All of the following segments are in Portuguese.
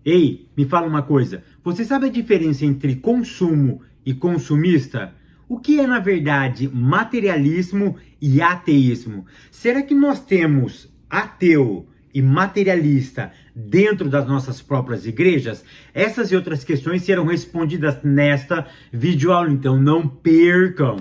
Ei, me fala uma coisa. Você sabe a diferença entre consumo e consumista? O que é, na verdade, materialismo e ateísmo? Será que nós temos ateu e materialista dentro das nossas próprias igrejas? Essas e outras questões serão respondidas nesta videoaula, então não percam!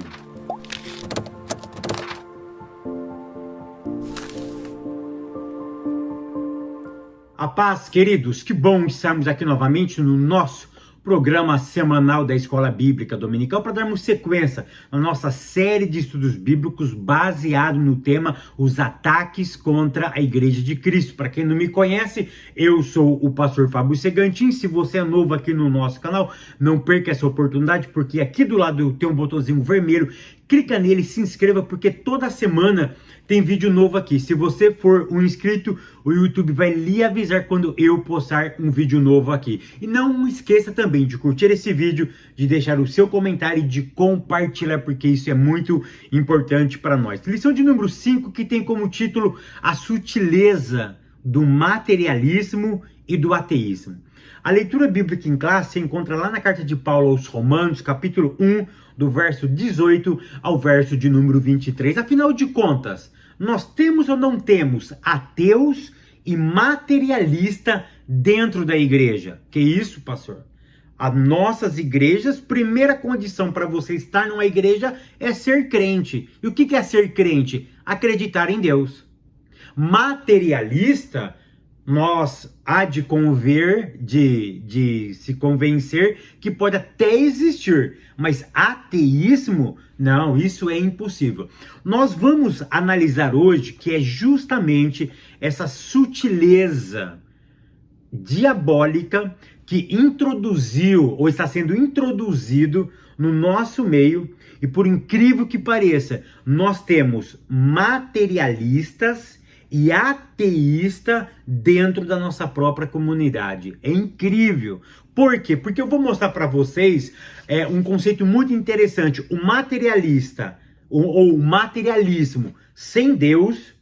A paz, queridos, que bom estarmos aqui novamente no nosso programa semanal da Escola Bíblica Dominical para darmos sequência na nossa série de estudos bíblicos baseado no tema Os Ataques contra a Igreja de Cristo. Para quem não me conhece, eu sou o pastor Fábio Segantin. Se você é novo aqui no nosso canal, não perca essa oportunidade, porque aqui do lado tem um botãozinho vermelho. Clica nele, se inscreva, porque toda semana tem vídeo novo aqui. Se você for um inscrito, o YouTube vai lhe avisar quando eu postar um vídeo novo aqui. E não esqueça também de curtir esse vídeo, de deixar o seu comentário e de compartilhar, porque isso é muito importante para nós. Lição de número 5, que tem como título A Sutileza do Materialismo e do Ateísmo. A leitura bíblica em classe se encontra lá na carta de Paulo aos Romanos, capítulo 1, do verso 18 ao verso de número 23. Afinal de contas, nós temos ou não temos ateus e materialista dentro da igreja? Que isso, pastor? As nossas igrejas, primeira condição para você estar numa igreja é ser crente. E o que é ser crente? Acreditar em Deus. Materialista, nós há de conver, de se convencer que pode até existir, mas ateísmo, não, isso é impossível. Nós vamos analisar hoje que é justamente essa sutileza diabólica que introduziu, ou está sendo introduzido no nosso meio, e por incrível que pareça, nós temos materialistas e ateísta dentro da nossa própria comunidade. É incrível. Por quê? Porque eu vou mostrar para vocês um conceito muito interessante. O materialista, ou o materialismo sem Deus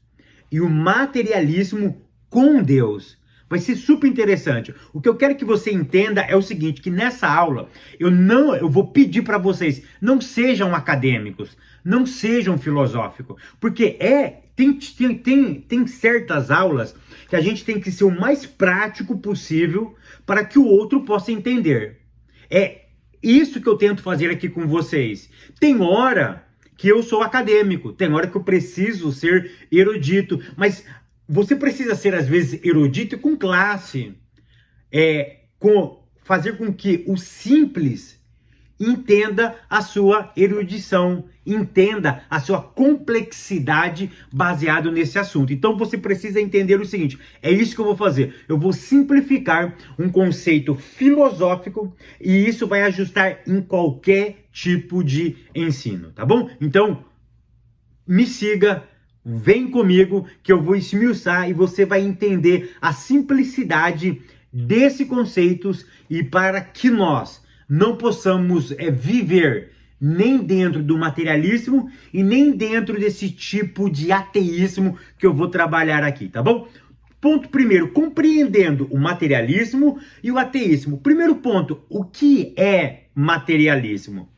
e o materialismo com Deus. Vai ser super interessante. O que eu quero que você entenda é o seguinte, que nessa aula eu vou pedir para vocês, não sejam acadêmicos, não sejam filosóficos, porque tem certas aulas que a gente tem que ser o mais prático possível para que o outro possa entender. É isso que eu tento fazer aqui com vocês. Tem hora que eu sou acadêmico, tem hora que eu preciso ser erudito, mas você precisa ser, às vezes, erudito e com classe. Fazer com que o simples entenda a sua erudição, entenda a sua complexidade baseado nesse assunto. Então você precisa entender o seguinte, é isso que eu vou fazer. Eu vou simplificar um conceito filosófico e isso vai ajustar em qualquer tipo de ensino, tá bom? Então, me siga. Vem comigo que eu vou esmiuçar e você vai entender a simplicidade desses conceitos e para que nós não possamos viver nem dentro do materialismo e nem dentro desse tipo de ateísmo que eu vou trabalhar aqui, tá bom? Ponto primeiro, compreendendo o materialismo e o ateísmo. Primeiro ponto, o que é materialismo?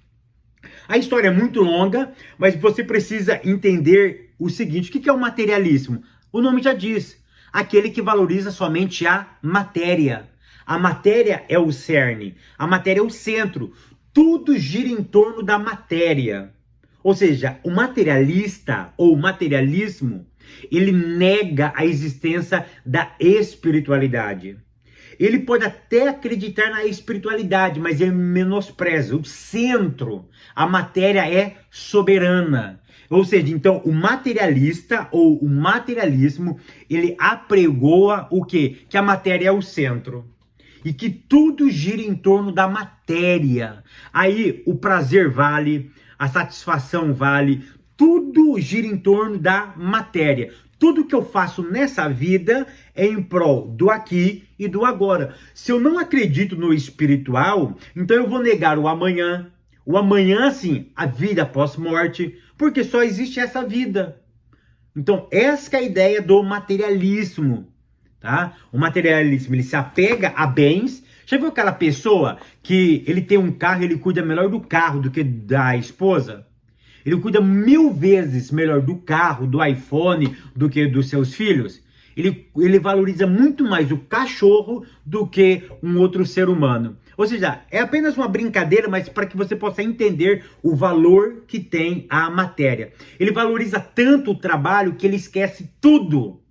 A história é muito longa, mas você precisa entender o seguinte, o que é o materialismo? O nome já diz, aquele que valoriza somente a matéria. A matéria é o cerne, a matéria é o centro, tudo gira em torno da matéria. Ou seja, o materialista ou materialismo, ele nega a existência da espiritualidade. Ele pode até acreditar na espiritualidade, mas ele menospreza o centro. A matéria é soberana. Ou seja, então o materialista ou o materialismo, ele apregoa o quê? Que a matéria é o centro. E que tudo gira em torno da matéria. Aí o prazer vale, a satisfação vale, tudo gira em torno da matéria. Tudo que eu faço nessa vida é em prol do aqui e do agora. Se eu não acredito no espiritual, então eu vou negar o amanhã. O amanhã, sim, a vida após morte, porque só existe essa vida. Então, essa é a ideia do materialismo. tá? O materialismo, ele se apega a bens. Já viu aquela pessoa que ele tem um carro, ele cuida melhor do carro do que da esposa? Ele cuida 1000 vezes melhor do carro, do iPhone, do que dos seus filhos? Ele valoriza muito mais o cachorro do que um outro ser humano. Ou seja, é apenas uma brincadeira, mas para que você possa entender o valor que tem a matéria. Ele valoriza tanto o trabalho que ele esquece tudo.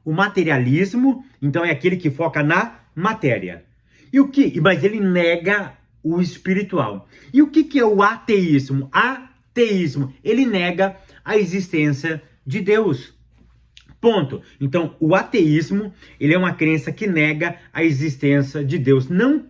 O materialismo, então, é aquele que foca na matéria. Mas ele nega o espiritual. E o que é o ateísmo? Ateísmo, ele nega a existência de Deus. Ponto. Então, o ateísmo, ele é uma crença que nega a existência de Deus. Não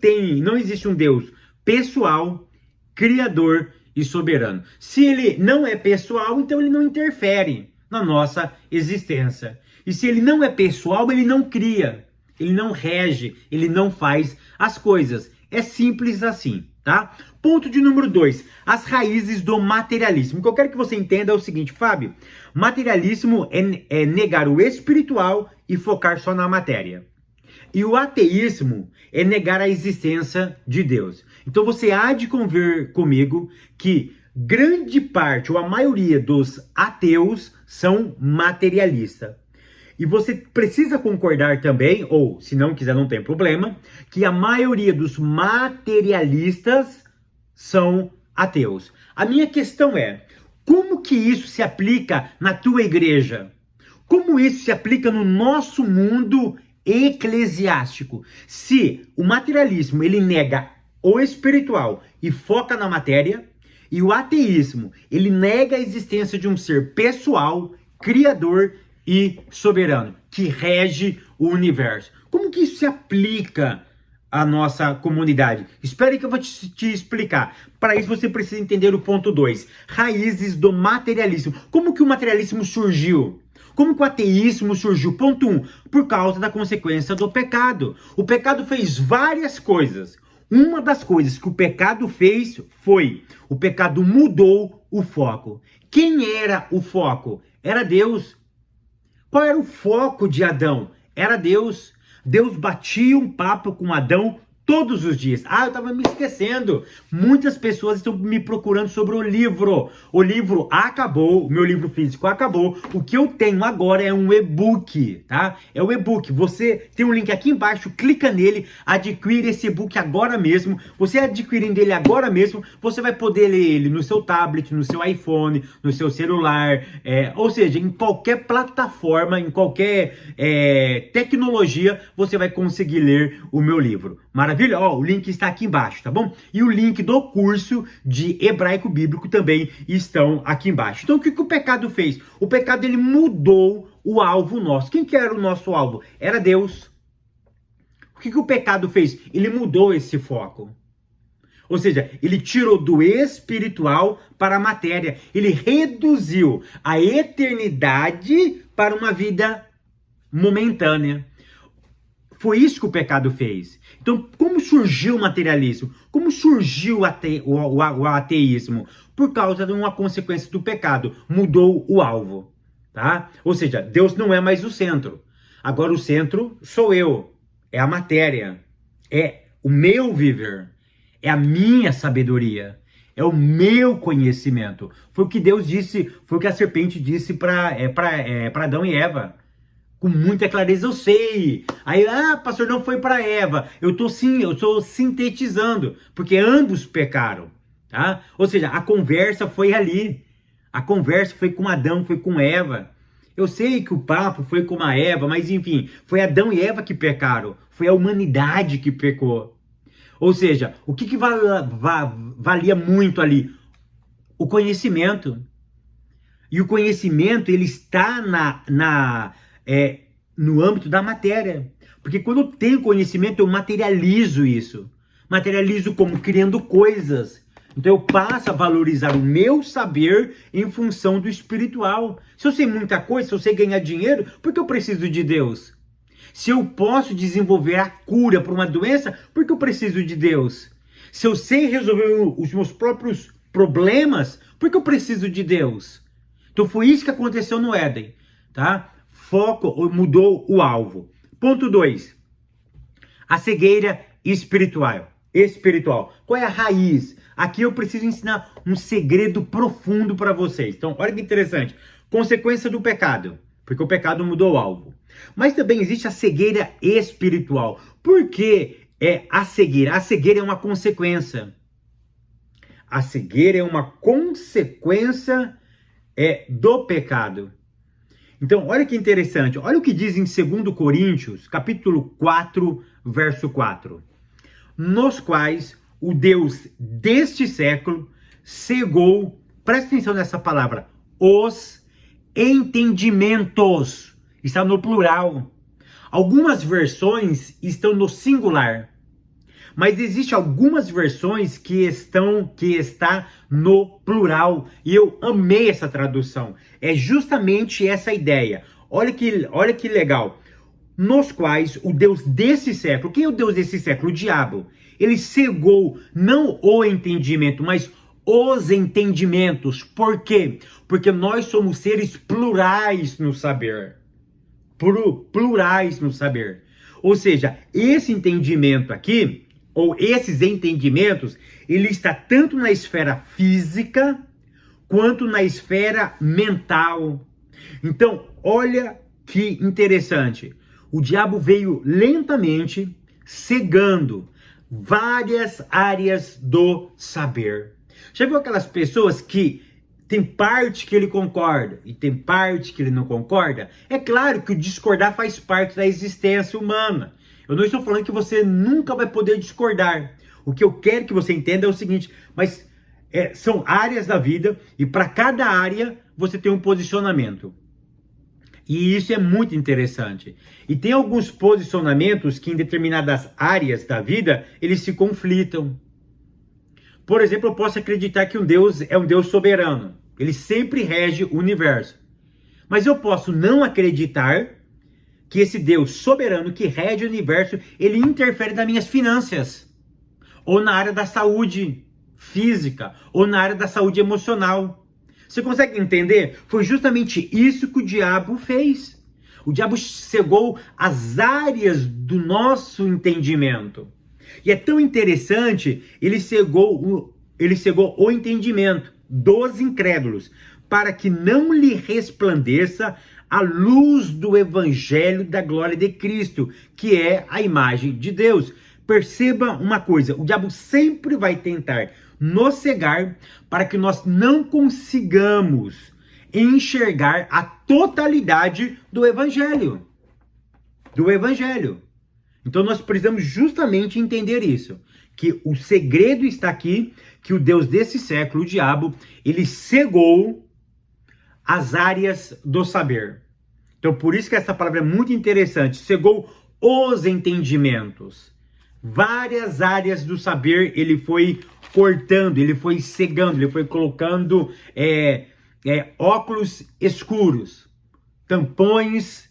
existe um Deus pessoal, criador e soberano. Se ele não é pessoal, então ele não interfere na nossa existência. E se ele não é pessoal, ele não cria, ele não rege, ele não faz as coisas. É simples assim, tá? Ponto de número 2, as raízes do materialismo. O que eu quero que você entenda é o seguinte, Fábio, materialismo é negar o espiritual e focar só na matéria. E o ateísmo é negar a existência de Deus. Então você há de convir comigo que grande parte, ou a maioria dos ateus são materialistas. E você precisa concordar também, ou se não quiser não tem problema, que a maioria dos materialistas são ateus. A minha questão é, como que isso se aplica na tua igreja? Como isso se aplica no nosso mundo eclesiástico? Se o materialismo ele nega o espiritual e foca na matéria, e o ateísmo ele nega a existência de um ser pessoal, criador e soberano, que rege o universo. Como que isso se aplica à nossa comunidade? Espere que eu vou te explicar. Para isso você precisa entender o ponto 2, raízes do materialismo. Como que o materialismo surgiu? Como que o ateísmo surgiu? Ponto 1, por causa da consequência do pecado. O pecado fez várias coisas. Uma das coisas que o pecado fez foi, o pecado mudou o foco. Quem era o foco? Era Deus. Qual era o foco de Adão? Era Deus. Deus batia um papo com Adão todos os dias. Eu estava me esquecendo. Muitas pessoas estão me procurando sobre o livro. O livro acabou, o meu livro físico acabou. O que eu tenho agora é um e-book, tá? É o e-book. Você tem um link aqui embaixo, clica nele, adquire esse e-book agora mesmo. Você adquirindo ele agora mesmo, você vai poder ler ele no seu tablet, no seu iPhone, no seu celular, ou seja, em qualquer plataforma, em qualquer tecnologia, você vai conseguir ler o meu livro. Maravilha? O link está aqui embaixo, tá bom? E o link do curso de hebraico bíblico também estão aqui embaixo. Então, o que o pecado fez? O pecado, ele mudou o alvo nosso. Quem que era o nosso alvo? Era Deus. O que o pecado fez? Ele mudou esse foco. Ou seja, ele tirou do espiritual para a matéria. Ele reduziu a eternidade para uma vida momentânea. Foi isso que o pecado fez. Então, como surgiu o materialismo? Como surgiu o ateísmo? Por causa de uma consequência do pecado. Mudou o alvo, tá? Ou seja, Deus não é mais o centro. Agora o centro sou eu. É a matéria. É o meu viver. É a minha sabedoria. É o meu conhecimento. Foi o que Deus disse, foi o que a serpente disse para Adão e Eva. Com muita clareza, eu sei. Aí, pastor, não foi para Eva. Eu estou sintetizando, porque ambos pecaram, tá? Ou seja, a conversa foi ali. A conversa foi com Adão, foi com Eva. Eu sei que o papo foi com a Eva, mas enfim, foi Adão e Eva que pecaram. Foi a humanidade que pecou. Ou seja, o que valia muito ali? O conhecimento. E o conhecimento, ele está no âmbito da matéria. Porque quando eu tenho conhecimento, eu materializo isso. Materializo como? Criando coisas. Então eu passo a valorizar o meu saber em função do espiritual. Se eu sei muita coisa, se eu sei ganhar dinheiro, por que eu preciso de Deus? Se eu posso desenvolver a cura para uma doença, por que eu preciso de Deus? Se eu sei resolver os meus próprios problemas, por que eu preciso de Deus? Então foi isso que aconteceu no Éden, tá? Foco, mudou o alvo. Ponto 2. A cegueira espiritual. Qual é a raiz? Aqui eu preciso ensinar um segredo profundo para vocês. Então, olha que interessante. Consequência do pecado, porque o pecado mudou o alvo. Mas também existe a cegueira espiritual. Por que a cegueira? A cegueira é uma consequência. A cegueira é uma consequência do pecado. Então, olha que interessante. Olha o que diz em 2 Coríntios, capítulo 4, verso 4. Nos quais o Deus deste século cegou, presta atenção nessa palavra, os entendimentos. Está no plural. Algumas versões estão no singular. Mas existem algumas versões que está no plural. E eu amei essa tradução. É justamente essa ideia. Olha que legal. Nos quais o Deus desse século, quem é o Deus desse século? O diabo. Ele cegou não o entendimento, mas os entendimentos. Por quê? Porque nós somos seres plurais no saber. Plurais no saber. Ou seja, esse entendimento aqui, ou esses entendimentos, ele está tanto na esfera física, quanto na esfera mental. Então, olha que interessante. O diabo veio lentamente cegando várias áreas do saber. Já viu aquelas pessoas que tem parte que ele concorda e tem parte que ele não concorda? É claro que o discordar faz parte da existência humana. Eu não estou falando que você nunca vai poder discordar. O que eu quero que você entenda é o seguinte, mas são áreas da vida e para cada área você tem um posicionamento. E isso é muito interessante. E tem alguns posicionamentos que em determinadas áreas da vida, eles se conflitam. Por exemplo, eu posso acreditar que um Deus é um Deus soberano. Ele sempre rege o universo. Mas eu posso não acreditar que esse Deus soberano que rege o universo, ele interfere nas minhas finanças. Ou na área da saúde física. Ou na área da saúde emocional. Você consegue entender? Foi justamente isso que o diabo fez. O diabo cegou as áreas do nosso entendimento. E é tão interessante, ele cegou o entendimento dos incrédulos, para que não lhe resplandeça a luz do evangelho da glória de Cristo, que é a imagem de Deus. Perceba uma coisa, o diabo sempre vai tentar nos cegar para que nós não consigamos enxergar a totalidade do evangelho. Então nós precisamos justamente entender isso, que o segredo está aqui, que o Deus desse século, o diabo, ele cegou as áreas do saber. Então por isso que essa palavra é muito interessante, cegou os entendimentos. Várias áreas do saber ele foi cortando, ele foi cegando, ele foi colocando óculos escuros, tampões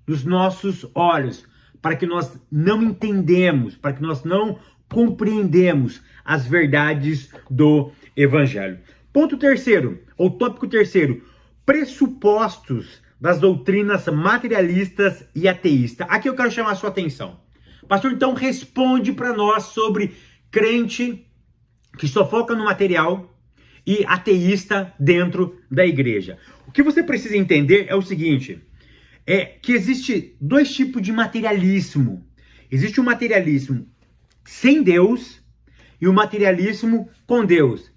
nos nossos olhos, para que nós não entendemos, para que nós não compreendemos as verdades do evangelho. Ponto terceiro, ou tópico terceiro, pressupostos das doutrinas materialistas e ateístas. Aqui eu quero chamar a sua atenção. Pastor, então responde para nós sobre crente que só foca no material e ateísta dentro da igreja. O que você precisa entender é o seguinte, que existe dois tipos de materialismo. Existe o materialismo sem Deus e o materialismo com Deus.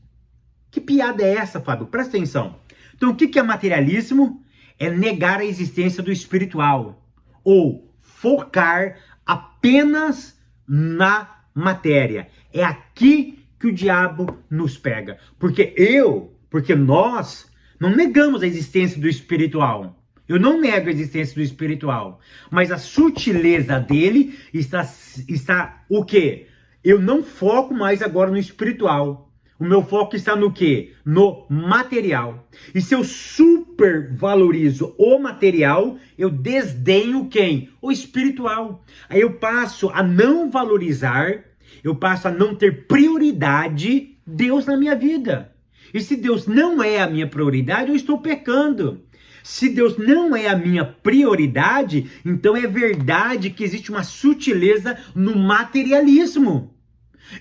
Que piada é essa, Fábio? Presta atenção. Então, o que é materialismo? É negar a existência do espiritual ou focar apenas na matéria. É aqui que o diabo nos pega. Porque nós não negamos a existência do espiritual. Eu não nego a existência do espiritual. Mas a sutileza dele está o quê? Eu não foco mais agora no espiritual. O meu foco está no quê? No material. E se eu supervalorizo o material, eu desdenho quem? O espiritual. Aí eu passo a não valorizar, eu passo a não ter prioridade Deus na minha vida. E se Deus não é a minha prioridade, eu estou pecando. Se Deus não é a minha prioridade, então é verdade que existe uma sutileza no materialismo.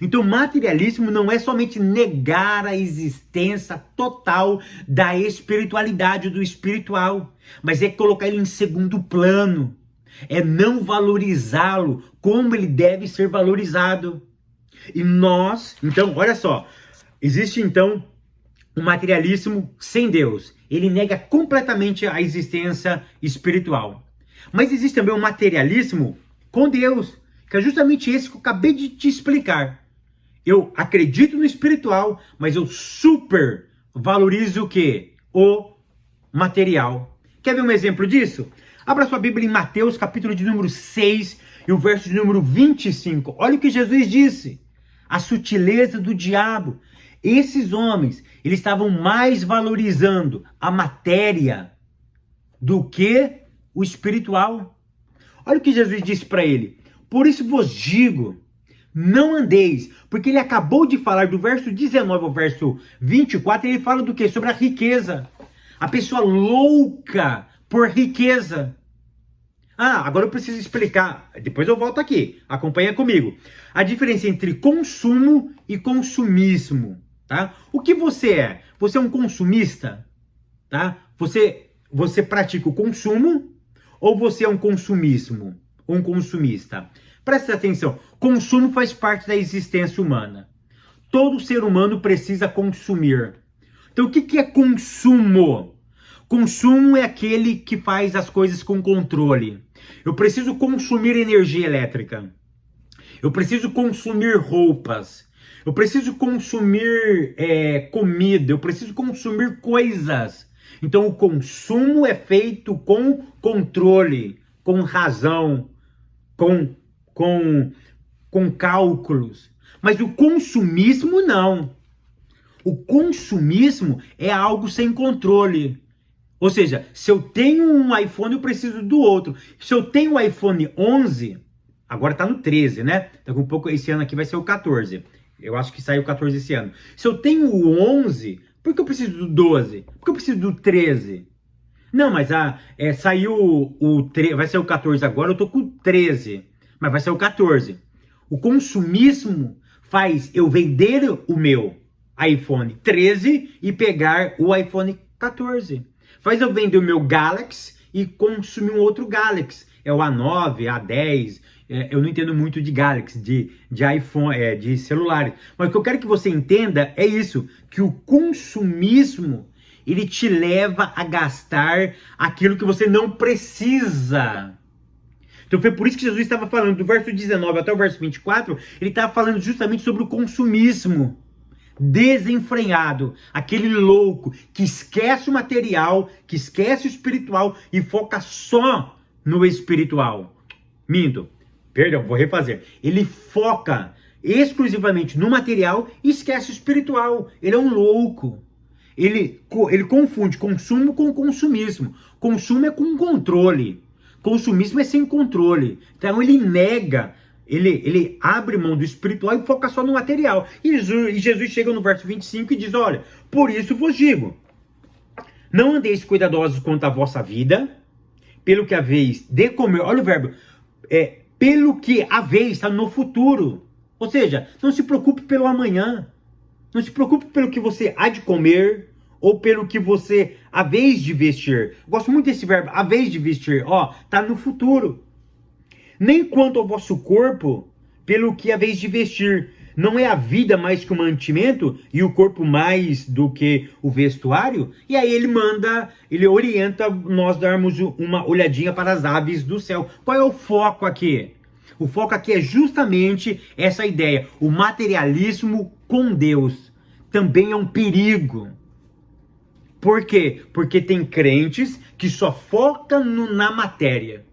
Então, materialismo não é somente negar a existência total da espiritualidade, do espiritual, mas é colocar ele em segundo plano, é não valorizá-lo como ele deve ser valorizado. E nós, então, olha só, existe então o materialismo sem Deus. Ele nega completamente a existência espiritual. Mas existe também o materialismo com Deus, que é justamente esse que eu acabei de te explicar. Eu acredito no espiritual, mas eu super valorizo o quê? O material. Quer ver um exemplo disso? Abra sua Bíblia em Mateus, capítulo de número 6 e o verso de número 25. Olha o que Jesus disse. A sutileza do diabo. Esses homens, eles estavam mais valorizando a matéria do que o espiritual. Olha o que Jesus disse para ele. Por isso vos digo, não andeis, porque ele acabou de falar do verso 19 ao verso 24, ele fala do quê? Sobre a riqueza. A pessoa louca por riqueza. Agora eu preciso explicar, depois eu volto aqui, acompanha comigo. A diferença entre consumo e consumismo, tá? O que você é? Você é um consumista, tá? Você pratica o consumo ou você é um consumismo? Um consumista? Presta atenção, consumo faz parte da existência humana. Todo ser humano precisa consumir. Então o que é consumo? Consumo é aquele que faz as coisas com controle. Eu preciso consumir energia elétrica. Eu preciso consumir roupas. Eu preciso consumir comida. Eu preciso consumir coisas. Então o consumo é feito com controle, com razão, com cálculos. Mas o consumismo não. O consumismo é algo sem controle. Ou seja, se eu tenho um iPhone, eu preciso do outro. Se eu tenho o iPhone 11, agora tá no 13, né? Daqui a pouco, esse ano aqui vai ser o 14. Eu acho que saiu o 14 esse ano. Se eu tenho o 11, por que eu preciso do 12? Por que eu preciso do 13? Não, mas saiu vai ser o 14 agora, eu tô com o 13. Mas vai ser o 14. O consumismo faz eu vender o meu iPhone 13 e pegar o iPhone 14. Faz eu vender o meu Galaxy e consumir um outro Galaxy. É o A9, A10. Eu não entendo muito de Galaxy, de iPhone, de celulares. Mas o que eu quero que você entenda é isso. Que o consumismo, ele te leva a gastar aquilo que você não precisa. Então foi por isso que Jesus estava falando, do verso 19 até o verso 24, ele estava falando justamente sobre o consumismo. Desenfreado, aquele louco que esquece o material, que esquece o espiritual e foca só no espiritual. Minto, perdão, vou refazer. Ele foca exclusivamente no material e esquece o espiritual. Ele é um louco. Ele confunde consumo com consumismo. Consumo é com controle. Consumismo é sem controle. Então ele nega. Ele abre mão do espiritual e foca só no material. E Jesus chega no verso 25 e diz, olha, por isso vos digo, não andeis cuidadosos quanto à vossa vida, pelo que haveis de comer. Olha o verbo, pelo que haveis, está no futuro. Ou seja, não se preocupe pelo amanhã. Não se preocupe pelo que você há de comer ou pelo que você haveis de vestir. Gosto muito desse verbo, haveis de vestir. Está no futuro. Nem quanto ao vosso corpo, pelo que haveis de vestir. Não é a vida mais que o mantimento e o corpo mais do que o vestuário? E aí ele orienta nós darmos uma olhadinha para as aves do céu. Qual é o foco aqui? O foco aqui é justamente essa ideia. O materialismo com Deus também é um perigo. Por quê? Porque tem crentes que só focam na matéria.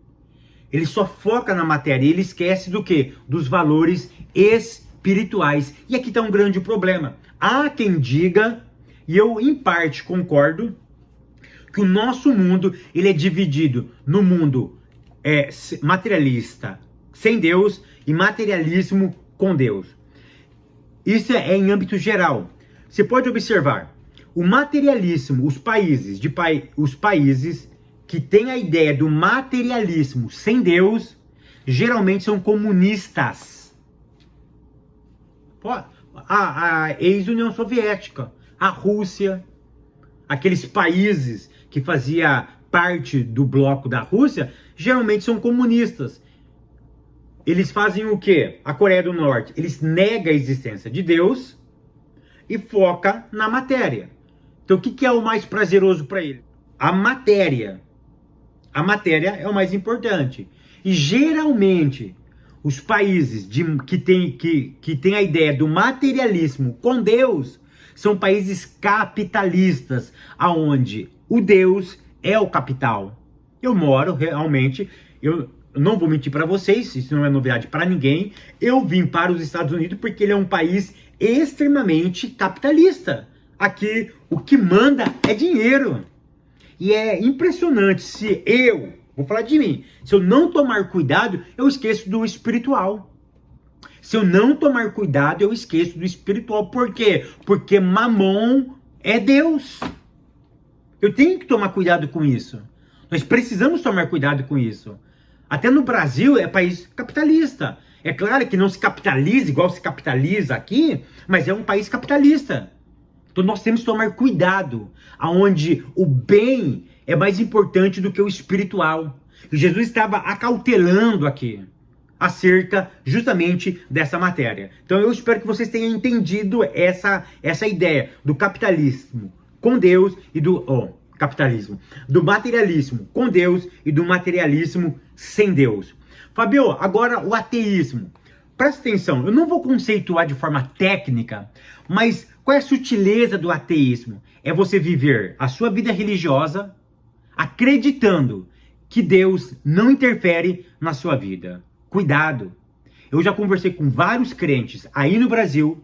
Ele só foca na matéria e ele esquece do quê? Dos valores espirituais. E aqui está um grande problema. Há quem diga, e eu em parte concordo, que o nosso mundo ele é dividido no mundo materialista sem Deus e materialismo com Deus. Isso é em âmbito geral. Você pode observar, O materialismo, os países que têm a ideia do materialismo sem Deus, geralmente são comunistas. A ex-União Soviética, a Rússia, aqueles países que faziam parte do bloco da Rússia, geralmente são comunistas. Eles fazem o quê? A Coreia do Norte, eles negam a existência de Deus e foca na matéria. Então o que é o mais prazeroso para ele? A matéria. A matéria é o mais importante. E geralmente os países que têm a ideia do materialismo com Deus são países capitalistas, aonde o Deus é o capital. Eu moro realmente, eu não vou mentir para vocês, isso não é novidade para ninguém, eu vim para os Estados Unidos porque ele é um país extremamente capitalista. Aqui o que manda é dinheiro. E é impressionante se vou falar de mim, se eu não tomar cuidado, eu esqueço do espiritual. Se eu não tomar cuidado, eu esqueço do espiritual. Por quê? Porque Mamon é Deus. Eu tenho que tomar cuidado com isso. Nós precisamos tomar cuidado com isso. Até no Brasil é país capitalista. É claro que não se capitaliza igual se capitaliza aqui, mas é um país capitalista. Então nós temos que tomar cuidado, aonde o bem é mais importante do que o espiritual. E Jesus estava acautelando aqui acerca justamente dessa matéria. Então eu espero que vocês tenham entendido essa ideia do capitalismo com Deus e do materialismo com Deus e do materialismo sem Deus. Fabio, agora o ateísmo. Presta atenção, eu não vou conceituar de forma técnica, mas qual é a sutileza do ateísmo? É você viver a sua vida religiosa acreditando que Deus não interfere na sua vida. Cuidado! Eu já conversei com vários crentes aí no Brasil,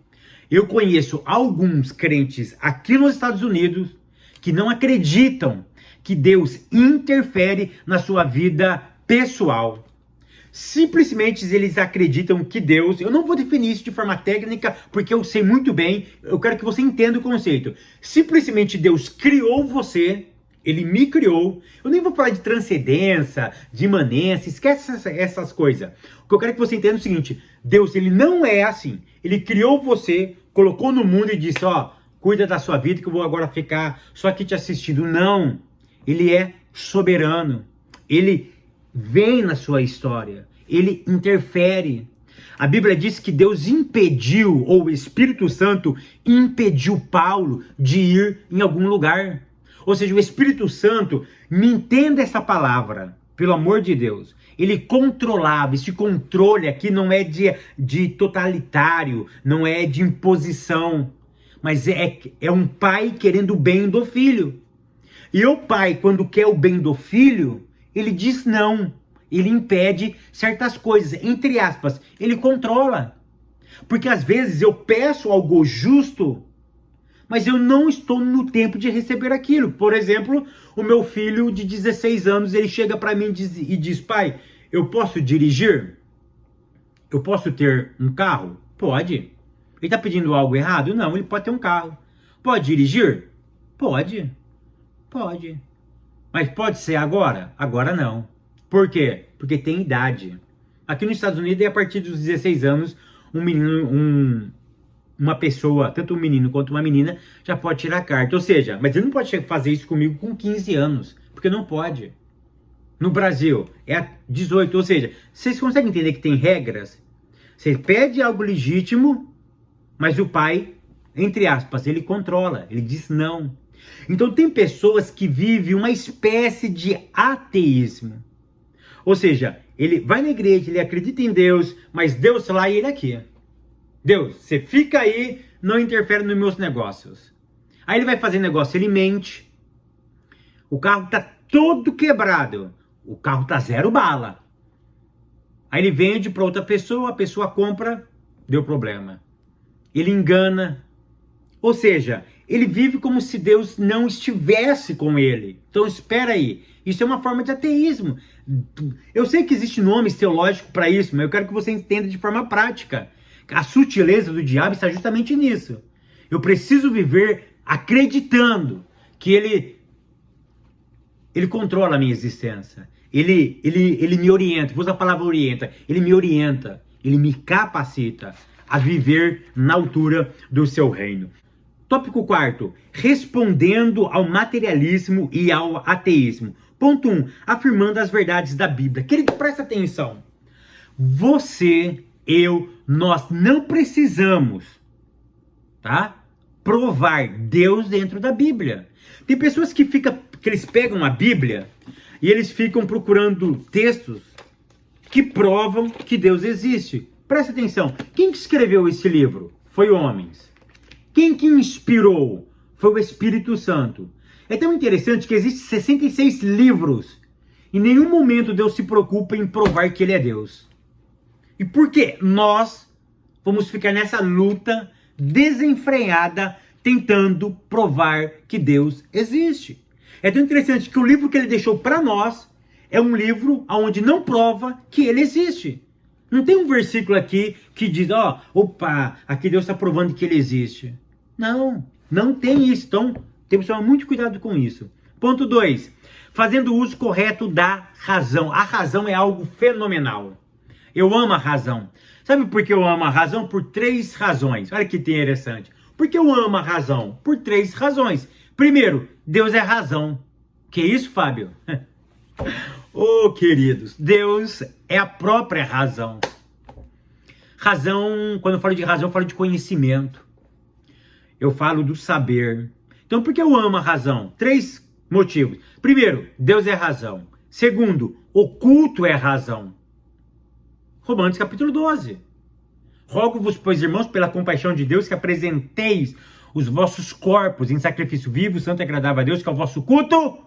eu conheço alguns crentes aqui nos Estados Unidos que não acreditam que Deus interfere na sua vida pessoal. Simplesmente eles acreditam que Deus, eu não vou definir isso de forma técnica, porque eu sei muito bem, eu quero que você entenda o conceito. Simplesmente Deus criou você, Ele me criou, eu nem vou falar de transcendência, de imanência, esquece essas coisas. O que eu quero que você entenda é o seguinte, Deus, Ele não é assim, Ele criou você, colocou no mundo e disse, cuida da sua vida que eu vou agora ficar só aqui te assistindo. Não, Ele é soberano, Ele vem na sua história, Ele interfere. A Bíblia diz que Deus impediu, ou o Espírito Santo impediu Paulo de ir em algum lugar. Ou seja, o Espírito Santo, me entenda essa palavra, pelo amor de Deus, ele controlava. Esse controle aqui não é de totalitário, não é de imposição, mas é um pai querendo o bem do filho. E o pai, quando quer o bem do filho, ele diz não, ele impede certas coisas, entre aspas, ele controla. Porque às vezes eu peço algo justo, mas eu não estou no tempo de receber aquilo. Por exemplo, o meu filho de 16 anos, ele chega para mim e diz, pai, eu posso dirigir? Eu posso ter um carro? Pode. Ele está pedindo algo errado? Não, ele pode ter um carro. Pode dirigir? Pode. Pode. Mas pode ser agora? Agora não. Por quê? Porque tem idade. Aqui nos Estados Unidos, é a partir dos 16 anos, uma pessoa, tanto um menino quanto uma menina, já pode tirar a carta. Ou seja, mas ele não pode fazer isso comigo com 15 anos, porque não pode. No Brasil, é 18, ou seja, vocês conseguem entender que tem regras? Você pede algo legítimo, mas o pai, entre aspas, ele controla, ele diz não. Então tem pessoas que vivem uma espécie de ateísmo. Ou seja, ele vai na igreja, ele acredita em Deus, mas Deus lá e ele aqui. Deus, você fica aí, não interfere nos meus negócios. Aí ele vai fazer negócio, ele mente. O carro tá todo quebrado. O carro tá 0 bala. Aí ele vende para outra pessoa, a pessoa compra, deu problema. Ele engana. Ou seja, ele vive como se Deus não estivesse com ele. Então espera aí, isso é uma forma de ateísmo. Eu sei que existe nomes teológicos para isso, mas eu quero que você entenda de forma prática. A sutileza do diabo está justamente nisso. Eu preciso viver acreditando que ele controla a minha existência. Ele me orienta, vou usar a palavra orienta, ele me capacita a viver na altura do seu reino. Tópico 4, respondendo ao materialismo e ao ateísmo. Ponto 1, afirmando as verdades da Bíblia. Querido, presta atenção. Você, eu, nós não precisamos, tá, provar Deus dentro da Bíblia. Tem pessoas que eles pegam a Bíblia e eles ficam procurando textos que provam que Deus existe. Presta atenção. Quem que escreveu esse livro? Foi homens. Quem que inspirou? Foi o Espírito Santo. É tão interessante que existem 66 livros. Em nenhum momento Deus se preocupa em provar que Ele é Deus. E por quê? Nós vamos ficar nessa luta desenfreada tentando provar que Deus existe. É tão interessante que o livro que Ele deixou para nós é um livro onde não prova que Ele existe. Não tem um versículo aqui que diz, opa, aqui Deus está provando que Ele existe. Não, não tem isso. Então, temos que tomar muito cuidado com isso. Ponto 2. Fazendo uso correto da razão. A razão é algo fenomenal. Eu amo a razão. Sabe por que eu amo a razão? Por 3 razões. Olha que interessante. Por que eu amo a razão? Por 3 razões. Primeiro, Deus é razão. Que isso, Fábio? Queridos, Deus é a própria razão. Razão, quando eu falo de razão, eu falo de conhecimento. Eu falo do saber. Então, por que eu amo a razão? 3 motivos. Primeiro, Deus é razão. Segundo, oculto é razão. Romanos capítulo 12. Rogo-vos, pois, irmãos, pela compaixão de Deus, que apresenteis os vossos corpos em sacrifício vivo, santo e agradável a Deus, que é o vosso culto,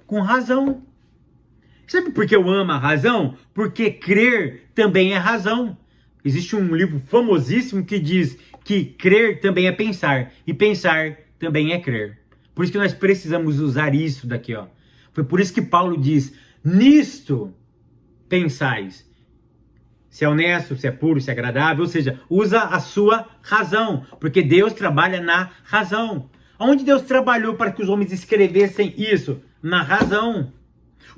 com razão. Sabe por que eu amo a razão? Porque crer também é razão. Existe um livro famosíssimo que diz que crer também é pensar, e pensar também é crer. Por isso que nós precisamos usar isso daqui, ó. Foi por isso que Paulo diz, nisto pensais. Se é honesto, se é puro, se é agradável, ou seja, usa a sua razão, porque Deus trabalha na razão. Onde Deus trabalhou para que os homens escrevessem isso? Na razão.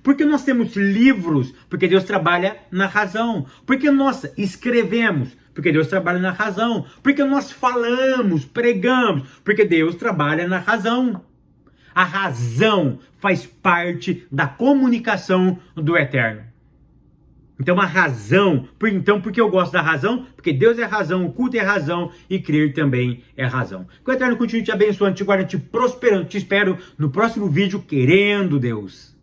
Porque nós temos livros? Porque Deus trabalha na razão. Porque nós escrevemos? Porque Deus trabalha na razão. Porque nós falamos, pregamos? Porque Deus trabalha na razão. A razão faz parte da comunicação do Eterno. Então a razão, porque eu gosto da razão, porque Deus é razão, o culto é razão e crer também é razão. Que o Eterno continue te abençoando, te guardando, te prosperando. Te espero no próximo vídeo, querendo Deus.